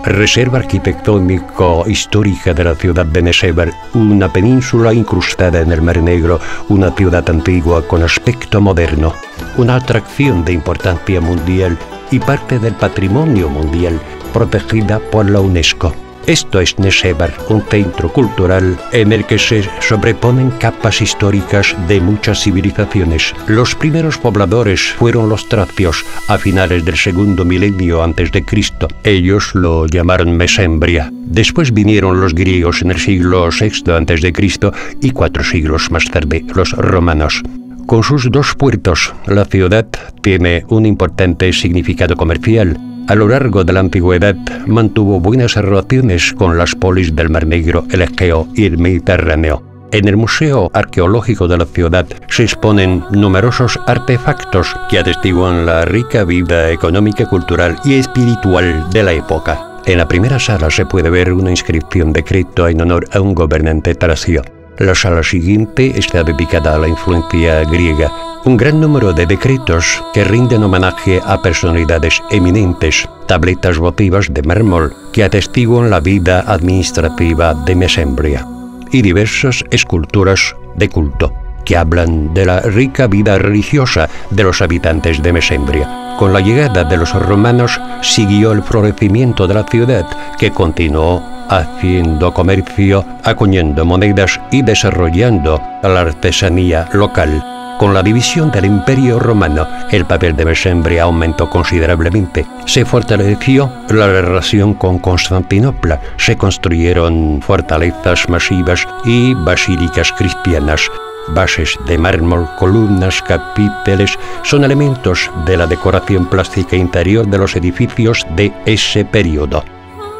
reserva arquitectónico-histórica de la ciudad de Nessebar, una península incrustada en el Mar Negro, una ciudad antigua con aspecto moderno, una atracción de importancia mundial y parte del patrimonio mundial, protegida por la UNESCO. Esto es Nessebar, un centro cultural en el que se sobreponen capas históricas de muchas civilizaciones. Los primeros pobladores fueron los tracios a finales del segundo milenio antes de Cristo. Ellos lo llamaron Mesembria. Después vinieron los griegos en el siglo VI antes de Cristo y 4 siglos más tarde los romanos. Con sus 2 puertos, la ciudad tiene un importante significado comercial. A lo largo de la antigüedad mantuvo buenas relaciones con las polis del Mar Negro, el Egeo y el Mediterráneo. En el Museo Arqueológico de la ciudad se exponen numerosos artefactos que atestiguan la rica vida económica, cultural y espiritual de la época. En la primera sala se puede ver una inscripción de Creto en honor a un gobernante tracio. La sala siguiente está dedicada a la influencia griega. Un gran número de decretos que rinden homenaje a personalidades eminentes, tabletas votivas de mármol que atestiguan la vida administrativa de Mesembria y diversas esculturas de culto que hablan de la rica vida religiosa de los habitantes de Mesembria. Con la llegada de los romanos siguió el florecimiento de la ciudad, que continuó haciendo comercio, acuñando monedas y desarrollando la artesanía local. Con la división del Imperio Romano, el papel de Mesembria aumentó considerablemente. Se fortaleció la relación con Constantinopla, se construyeron fortalezas masivas y basílicas cristianas. Bases de mármol, columnas, capiteles son elementos de la decoración plástica interior de los edificios de ese periodo.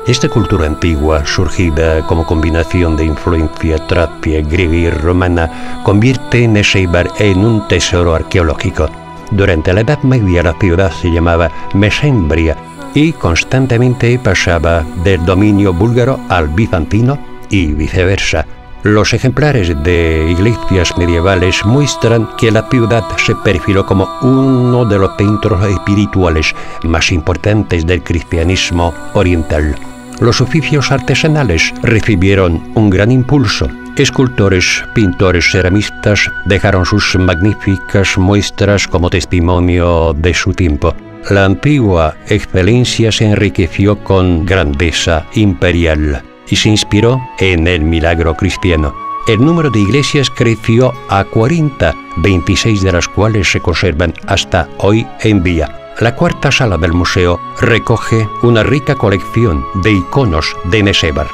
Esta cultura antigua, surgida como combinación de influencia tracia, griega y romana, convierte Nessebar en un tesoro arqueológico. Durante la Edad Media la ciudad se llamaba Mesembria y constantemente pasaba del dominio búlgaro al bizantino y viceversa. Los ejemplares de iglesias medievales muestran que la ciudad se perfiló como uno de los centros espirituales más importantes del cristianismo oriental. Los oficios artesanales recibieron un gran impulso. Escultores, pintores, ceramistas dejaron sus magníficas muestras como testimonio de su tiempo. La antigua excelencia se enriqueció con grandeza imperial y se inspiró en el milagro cristiano. El número de iglesias creció a 40, 26 de las cuales se conservan hasta hoy en día. La cuarta sala del museo recoge una rica colección de iconos de Nessebar.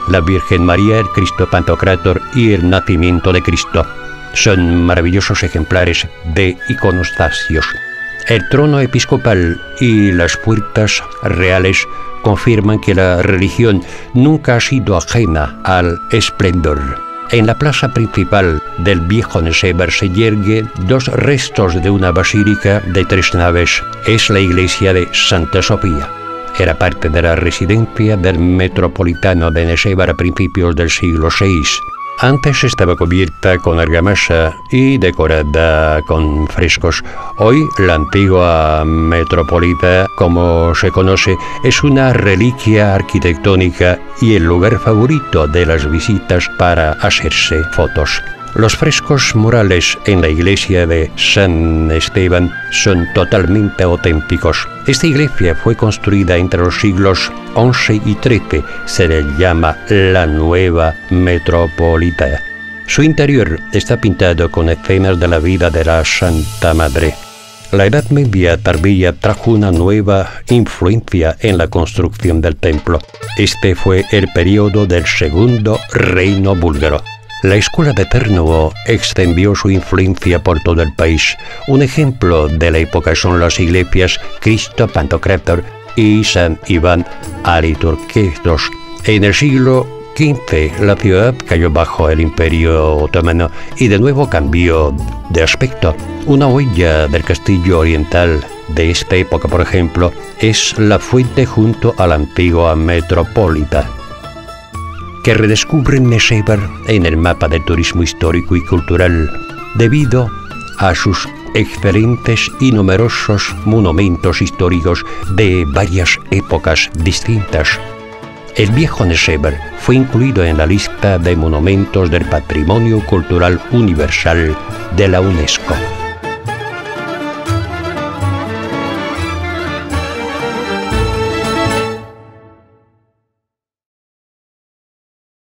La Virgen María, el Cristo Pantocrátor y el Nacimiento de Cristo son maravillosos ejemplares de iconostasios. El trono episcopal y las puertas reales confirman que la religión nunca ha sido ajena al esplendor. En la plaza principal del viejo Nessebar se yerguen 2 restos de una basílica de 3 naves. Es la iglesia de Santa Sofía. Era parte de la residencia del metropolitano de Nessebar a principios del siglo VI. Antes estaba cubierta con argamasa y decorada con frescos. Hoy la antigua metropolita, como se conoce, es una reliquia arquitectónica y el lugar favorito de las visitas para hacerse fotos. Los frescos murales en la iglesia de San Esteban son totalmente auténticos. Esta iglesia fue construida entre los siglos XI y XIII. Se le llama la Nueva Metropolita. Su interior está pintado con escenas de la vida de la Santa Madre. La Edad Media tardía trajo una nueva influencia en la construcción del templo. Este fue el periodo del Segundo Reino Búlgaro. La escuela de Térnovo extendió su influencia por todo el país. Un ejemplo de la época son las iglesias Cristo Pantocrátor y San Iván Aliturquetos. En el siglo XV la ciudad cayó bajo el Imperio Otomano y de nuevo cambió de aspecto. Una huella del castillo oriental de esta época, por ejemplo, es la fuente junto a la antigua metropolita, que redescubren Nessebar en el mapa del turismo histórico y cultural debido a sus excelentes y numerosos monumentos históricos de varias épocas distintas. El viejo Nessebar fue incluido en la lista de monumentos del Patrimonio Cultural Universal de la UNESCO.